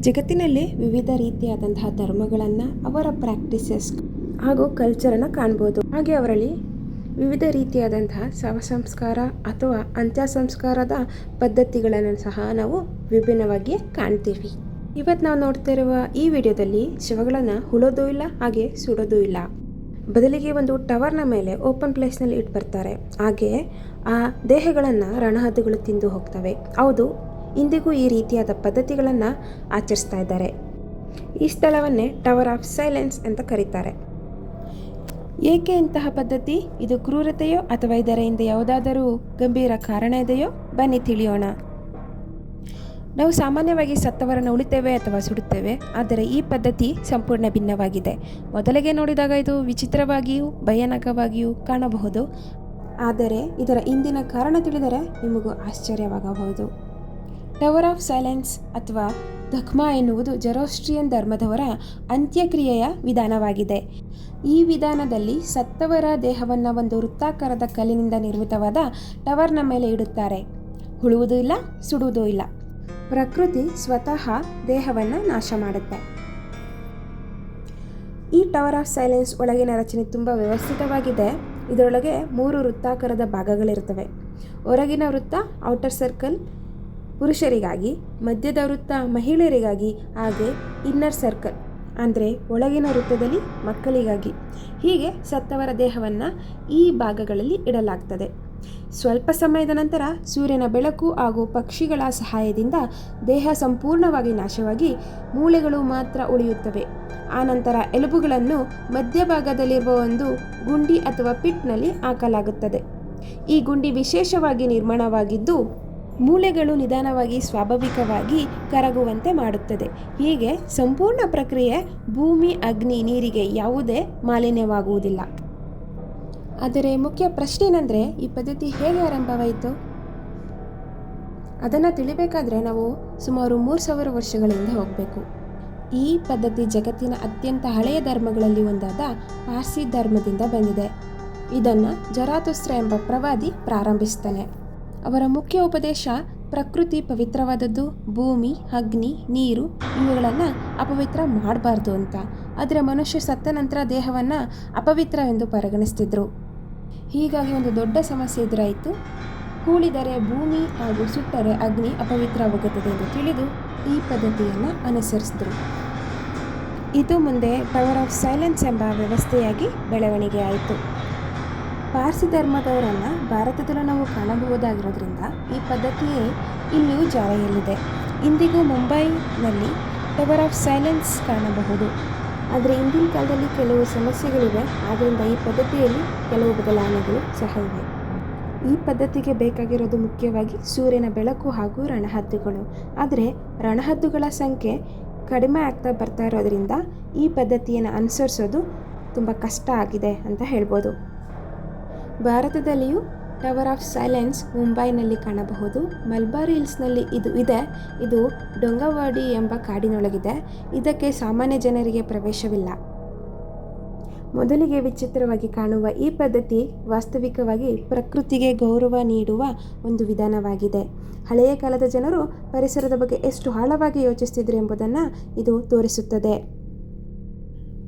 ಜಗತ್ತಿನಲ್ಲಿ ವಿವಿಧ ರೀತಿಯಾದಂತಹ ಧರ್ಮಗಳನ್ನು, ಅವರ ಪ್ರಾಕ್ಟೀಸಸ್ ಹಾಗೂ ಕಲ್ಚರನ್ನು ಕಾಣ್ಬೋದು. ಹಾಗೆ ಅವರಲ್ಲಿ ವಿವಿಧ ರೀತಿಯಾದಂತಹ ಶವ ಸಂಸ್ಕಾರ ಅಥವಾ ಅಂತ್ಯ ಸಂಸ್ಕಾರದ ಪದ್ಧತಿಗಳನ್ನು ಸಹ ನಾವು ವಿಭಿನ್ನವಾಗಿ ಕಾಣ್ತೀವಿ. ಇವತ್ತು ನಾವು ನೋಡ್ತಿರುವ ಈ ವಿಡಿಯೋದಲ್ಲಿ ಶವಗಳನ್ನು ಹುಳೋದು ಇಲ್ಲ, ಹಾಗೆ ಸುಡೋದು ಇಲ್ಲ. ಬದಲಿಗೆ ಒಂದು ಟವರ್ನ ಮೇಲೆ ಓಪನ್ ಪ್ಲೇಸ್ನಲ್ಲಿ ಇಟ್ಟು ಬರ್ತಾರೆ. ಹಾಗೆ ಆ ದೇಹಗಳನ್ನು ರಣಹದ್ದುಗಳು ತಿಂದು ಹೋಗ್ತವೆ. ಹೌದು, ಇಂದಿಗೂ ಈ ರೀತಿಯಾದ ಪದ್ಧತಿಗಳನ್ನು ಆಚರಿಸ್ತಾ ಇದ್ದಾರೆ. ಈ ಸ್ಥಳವನ್ನೇ ಟವರ್ ಆಫ್ ಸೈಲೆನ್ಸ್ ಅಂತ ಕರೀತಾರೆ. ಏಕೆ ಇಂತಹ ಪದ್ಧತಿ? ಇದು ಕ್ರೂರತೆಯೋ ಅಥವಾ ಇದರ ಹಿಂದೆ ಯಾವುದಾದರೂ ಗಂಭೀರ ಕಾರಣ ಇದೆಯೋ? ಬನ್ನಿ ತಿಳಿಯೋಣ. ನಾವು ಸಾಮಾನ್ಯವಾಗಿ ಸತ್ತವರನ್ನು ಉಳಿತೇವೆ ಅಥವಾ ಸುಡುತ್ತೇವೆ, ಆದರೆ ಈ ಪದ್ಧತಿ ಸಂಪೂರ್ಣ ಭಿನ್ನವಾಗಿದೆ. ಮೊದಲಿಗೆ ನೋಡಿದಾಗ ಇದು ವಿಚಿತ್ರವಾಗಿಯೂ ಭಯಾನಕವಾಗಿಯೂ ಕಾಣಬಹುದು, ಆದರೆ ಇದರ ಹಿಂದಿನ ಕಾರಣ ತಿಳಿದರೆ ನಿಮಗೂ ಆಶ್ಚರ್ಯವಾಗಬಹುದು. ಟವರ್ ಆಫ್ ಸೈಲೆನ್ಸ್ ಅಥವಾ ದಖ್ಮಾ ಎನ್ನುವುದು ಜರೋಸ್ಟ್ರಿಯನ್ ಧರ್ಮದವರ ಅಂತ್ಯಕ್ರಿಯೆಯ ವಿಧಾನವಾಗಿದೆ. ಈ ವಿಧಾನದಲ್ಲಿ ಸತ್ತವರ ದೇಹವನ್ನು ಒಂದು ವೃತ್ತಾಕಾರದ ಕಲ್ಲಿನಿಂದ ನಿರ್ಮಿತವಾದ ಟವರ್ನ ಮೇಲೆ ಇಡುತ್ತಾರೆ. ಹುಳುವುದೂ ಇಲ್ಲ, ಸುಡುವುದೂ ಇಲ್ಲ. ಪ್ರಕೃತಿ ಸ್ವತಃ ದೇಹವನ್ನು ನಾಶ ಮಾಡುತ್ತೆ. ಈ ಟವರ್ ಆಫ್ ಸೈಲೆನ್ಸ್ ಒಳಗಿನ ರಚನೆ ತುಂಬ ವ್ಯವಸ್ಥಿತವಾಗಿದೆ. ಇದರೊಳಗೆ 3 ವೃತ್ತಾಕಾರದ ಭಾಗಗಳಿರ್ತವೆ. ಹೊರಗಿನ ವೃತ್ತ ಔಟರ್ ಸರ್ಕಲ್ ಪುರುಷರಿಗಾಗಿ, ಮಧ್ಯದ ವೃತ್ತ ಮಹಿಳೆಯರಿಗಾಗಿ, ಹಾಗೆ ಇನ್ನರ್ ಸರ್ಕಲ್ ಅಂದರೆ ಒಳಗಿನ ವೃತ್ತದಲ್ಲಿ ಮಕ್ಕಳಿಗಾಗಿ. ಹೀಗೆ ಸತ್ತವರ ದೇಹವನ್ನು ಈ ಭಾಗಗಳಲ್ಲಿ ಇಡಲಾಗ್ತದೆ. ಸ್ವಲ್ಪ ಸಮಯದ ನಂತರ ಸೂರ್ಯನ ಬೆಳಕು ಹಾಗೂ ಪಕ್ಷಿಗಳ ಸಹಾಯದಿಂದ ದೇಹ ಸಂಪೂರ್ಣವಾಗಿ ನಾಶವಾಗಿ ಮೂಳೆಗಳು ಮಾತ್ರ ಉಳಿಯುತ್ತವೆ. ಆನಂತರ ಎಲುಬುಗಳನ್ನು ಮಧ್ಯಭಾಗದಲ್ಲಿರುವ ಒಂದು ಗುಂಡಿ ಅಥವಾ ಪಿಟ್ನಲ್ಲಿ ಹಾಕಲಾಗುತ್ತದೆ. ಈ ಗುಂಡಿ ವಿಶೇಷವಾಗಿ ನಿರ್ಮಾಣವಾಗಿದ್ದು ಮೂಳೆಗಳು ನಿಧಾನವಾಗಿ ಸ್ವಾಭಾವಿಕವಾಗಿ ಕರಗುವಂತೆ ಮಾಡುತ್ತದೆ. ಹೀಗೆ ಸಂಪೂರ್ಣ ಪ್ರಕ್ರಿಯೆ ಭೂಮಿ, ಅಗ್ನಿ, ನೀರಿಗೆ ಯಾವುದೇ ಮಾಲಿನ್ಯವಾಗುವುದಿಲ್ಲ. ಆದರೆ ಮುಖ್ಯ ಪ್ರಶ್ನೆ ಏನಂದರೆ, ಈ ಪದ್ಧತಿ ಹೇಗೆ ಆರಂಭವಾಯಿತು? ಅದನ್ನು ತಿಳಿಬೇಕಾದ್ರೆ ನಾವು ಸುಮಾರು 3000 ವರ್ಷಗಳಿಂದ ಹೋಗಬೇಕು. ಈ ಪದ್ಧತಿ ಜಗತ್ತಿನ ಅತ್ಯಂತ ಹಳೆಯ ಧರ್ಮಗಳಲ್ಲಿ ಒಂದಾದ ಪಾರ್ಸಿ ಧರ್ಮದಿಂದ ಬಂದಿದೆ. ಇದನ್ನು ಜರಾತುಸ್ತ್ರ ಎಂಬ ಪ್ರವಾದಿ ಪ್ರಾರಂಭಿಸ್ತಾನೆ. ಅವರ ಮುಖ್ಯ ಉಪದೇಶ ಪ್ರಕೃತಿ ಪವಿತ್ರವಾದದ್ದು, ಭೂಮಿ, ಅಗ್ನಿ, ನೀರು ಇವುಗಳನ್ನು ಅಪವಿತ್ರ ಮಾಡಬಾರ್ದು ಅಂತ. ಆದರೆ ಮನುಷ್ಯ ಸತ್ತ ನಂತರ ದೇಹವನ್ನು ಅಪವಿತ್ರವೆಂದು ಪರಿಗಣಿಸ್ತಿದ್ರು. ಹೀಗಾಗಿ ಒಂದು ದೊಡ್ಡ ಸಮಸ್ಯೆ ಎದುರಾಯಿತು. ಹೂಳಿದರೆ ಭೂಮಿ ಹಾಗೂ ಸುಟ್ಟರೆ ಅಗ್ನಿ ಅಪವಿತ್ರವಾಗುತ್ತದೆ ಎಂದು ತಿಳಿದು ಈ ಪದ್ಧತಿಯನ್ನು ಅನುಸರಿಸಿದ್ರು. ಇದು ಮುಂದೆ ಟವರ್ ಆಫ್ ಸೈಲೆನ್ಸ್ ಎಂಬ ವ್ಯವಸ್ಥೆಯಾಗಿ ಬೆಳವಣಿಗೆ ಆಯಿತು. ಪಾರ್ಸಿ ಧರ್ಮದವರನ್ನು ಭಾರತದಲ್ಲೂ ನಾವು ಕಾಣಬಹುದಾಗಿರೋದ್ರಿಂದ ಈ ಪದ್ಧತಿಯೇ ಇಲ್ಲಿಯೂ ಜಾರಿಯಲ್ಲಿದೆ. ಇಂದಿಗೂ ಮುಂಬೈನಲ್ಲಿ ಟವರ್ ಆಫ್ ಸೈಲೆನ್ಸ್ ಕಾಣಬಹುದು. ಆದರೆ ಇಂದಿನ ಕಾಲದಲ್ಲಿ ಕೆಲವು ಸಮಸ್ಯೆಗಳಿವೆ. ಆದ್ದರಿಂದ ಈ ಪದ್ಧತಿಯಲ್ಲಿ ಕೆಲವು ಬದಲಾವಣೆಗಳು ಸಹ ಇವೆ. ಈ ಪದ್ಧತಿಗೆ ಬೇಕಾಗಿರೋದು ಮುಖ್ಯವಾಗಿ ಸೂರ್ಯನ ಬೆಳಕು ಹಾಗೂ ರಣಹದ್ದುಗಳು. ಆದರೆ ರಣಹದ್ದುಗಳ ಸಂಖ್ಯೆ ಕಡಿಮೆ ಆಗ್ತಾ ಬರ್ತಾ ಇರೋದ್ರಿಂದ ಈ ಪದ್ಧತಿಯನ್ನು ಅನುಸರಿಸೋದು ತುಂಬ ಕಷ್ಟ ಆಗಿದೆ ಅಂತ ಹೇಳ್ಬೋದು. ಭಾರತದಲ್ಲಿಯೂ ಟವರ್ ಆಫ್ ಸೈಲೆನ್ಸ್ ಮುಂಬೈನಲ್ಲಿ ಕಾಣಬಹುದು. ಮಲ್ಬಾರ್ ಹಿಲ್ಸ್ನಲ್ಲಿ ಇದು ಇದೆ. ಇದು ಡೊಂಗವಾಡಿ ಎಂಬ ಕಾಡಿನೊಳಗಿದೆ. ಇದಕ್ಕೆ ಸಾಮಾನ್ಯ ಜನರಿಗೆ ಪ್ರವೇಶವಿಲ್ಲ. ಮೊದಲಿಗೆ ವಿಚಿತ್ರವಾಗಿ ಕಾಣುವ ಈ ಪದ್ಧತಿ ವಾಸ್ತವಿಕವಾಗಿ ಪ್ರಕೃತಿಗೆ ಗೌರವ ನೀಡುವ ಒಂದು ವಿಧಾನವಾಗಿದೆ. ಹಳೆಯ ಕಾಲದ ಜನರು ಪರಿಸರದ ಬಗ್ಗೆ ಎಷ್ಟು ಆಳವಾಗಿ ಯೋಚಿಸ್ತಿದ್ರು ಎಂಬುದನ್ನು ಇದು ತೋರಿಸುತ್ತದೆ.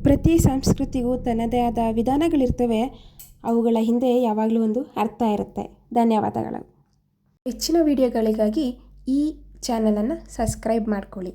ಪ್ರತಿ ಸಂಸ್ಕೃತಿಗೂ ತನ್ನದೇ ಆದ ವಿಧಾನಗಳಿರ್ತವೆ. ಅವುಗಳ ಹಿಂದೆ ಯಾವಾಗಲೂ ಒಂದು ಅರ್ಥ ಇರುತ್ತೆ. ಧನ್ಯವಾದಗಳು. ಹೆಚ್ಚಿನ ವಿಡಿಯೋಗಳಿಗಾಗಿ ಈ ಚಾನಲನ್ನು ಸಬ್ಸ್ಕ್ರೈಬ್ ಮಾಡ್ಕೊಳ್ಳಿ.